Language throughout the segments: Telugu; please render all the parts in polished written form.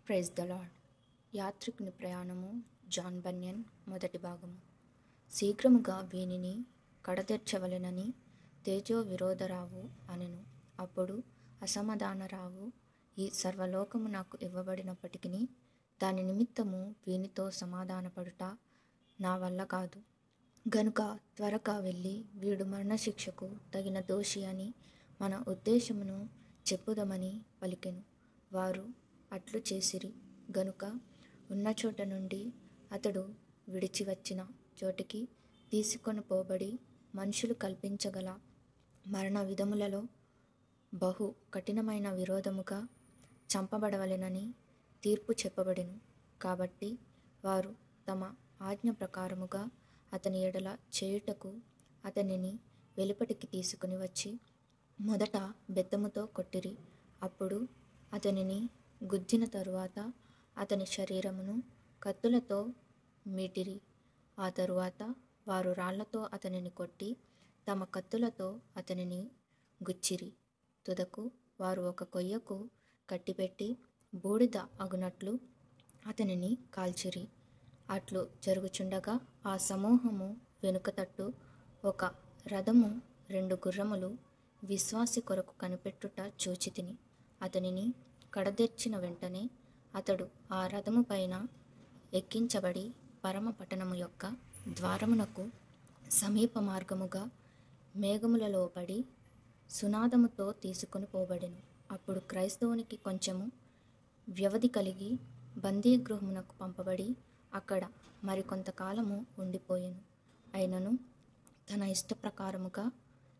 Praise the lord. యాత్రికుని ప్రయాణము జాన్ బన్యన్ మొదటి భాగము. శీఘ్రముగా వీనిని కడతెర్చవలెనని తేజో విరోధరావు అనెను. అప్పుడు అసమాధానరావు, ఈ సర్వలోకము నాకు ఇవ్వబడినప్పటికీ దాని నిమిత్తము వీనితో సమాధానపడుట నా వల్ల కాదు. గనుక త్వరగా వెళ్ళి వీడు మరణశిక్షకు తగిన దోషి అని మన ఉద్దేశమును చెప్పుదమని పలికెను. వారు అట్లు చేసిరి. గనుక ఉన్న చోట నుండి అతడు విడిచి వచ్చిన చోటికి తీసుకొని పోబడి మనుషులు కల్పించగల మరణ విధములలో బహు కఠినమైన విరోధముగా చంపబడవలెనని తీర్పు చెప్పబడెను. కాబట్టి వారు తమ ఆజ్ఞ ప్రకారముగా అతని ఎడల చేయుటకు అతనిని వెలుపటికి తీసుకుని వచ్చి మొదట బెత్తముతో కొట్టిరి. అప్పుడు అతనిని గుద్దిన తరువాత అతని శరీరమును కత్తులతో మీటిరి. ఆ తరువాత వారు రాళ్లతో అతనిని కొట్టి తమ కత్తులతో అతనిని గుచ్చిరి. తుదకు వారు ఒక కొయ్యకు కట్టిపెట్టి బూడిద అగునట్లు అతనిని కాల్చిరి. అట్లు జరుగుచుండగా ఆ సమూహము వెనుక తట్టు ఒక రథము 2 గుర్రములు విశ్వాసి కొరకు కనిపెట్టుట చూచితిని. అతనిని కడదెర్చిన వెంటనే అతడు ఆ రథము పైన ఎక్కించబడి పరమ పట్టణము యొక్క ద్వారమునకు సమీప మార్గముగా మేఘములలో పడి సునాదముతో తీసుకొని పోబడెను. అప్పుడు క్రైస్తవునికి కొంచెము వ్యవధి కలిగి బందీగృహమునకు పంపబడి అక్కడ మరికొంతకాలము ఉండిపోయెను. అయినను తన ఇష్టప్రకారముగా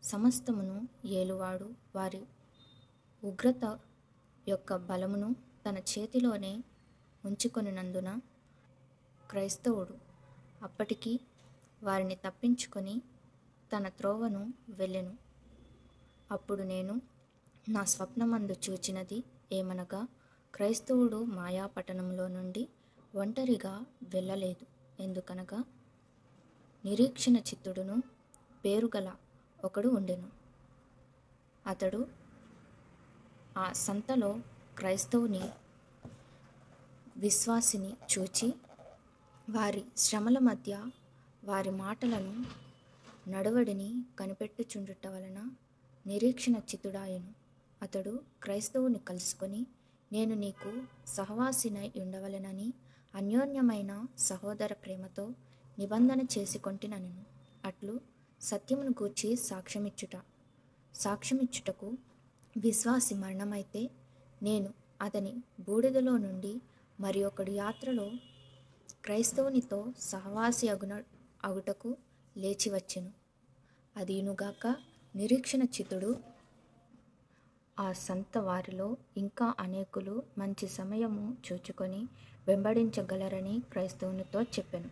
సమస్తమును ఏలువాడు వారి ఉగ్రత యొక్క బలమును తన చేతిలోనే ఉంచుకొనినందున క్రైస్తవుడు అప్పటికి వారిని తప్పించుకొని తన త్రోవను వెళ్ళెను. అప్పుడు నేను నా స్వప్నమందు చూచినది ఏమనగా, క్రైస్తవుడు మాయా పట్టణంలో నుండి ఒంటరిగా వెళ్ళలేదు. ఎందుకనగా నిరీక్షణ చిత్తుడును పేరుగల ఒకడు ఉండెను. అతడు ఆ సంతలో క్రైస్తవుని విశ్వాసిని చూచి వారి శ్రమల మధ్య వారి మాటలను నడవడిని కనిపెట్టుచుండుట వలన నిరీక్షణ చిత్తుడాయెను. అతడు క్రైస్తవుని కలుసుకొని, నేను నీకు సహవాసినై ఉండవలెనని అన్యోన్యమైన సహోదర ప్రేమతో నిబంధన చేసుకొంటినెను. అట్లు సత్యమును గూర్చి సాక్ష్యమిచ్చుటకు విశ్వాసి మరణమైతే నేను అతని బూడిదలో నుండి మరి ఒకడు యాత్రలో క్రైస్తవునితో సహవాసి అగుటకు లేచి వచ్చెను. అదీనుగాక నిరీక్షణ చిత్తుడు ఆ సంత వారిలో ఇంకా అనేకులు మంచి సమయము చూచుకొని వెంబడించగలరని క్రైస్తవునితో చెప్పెను.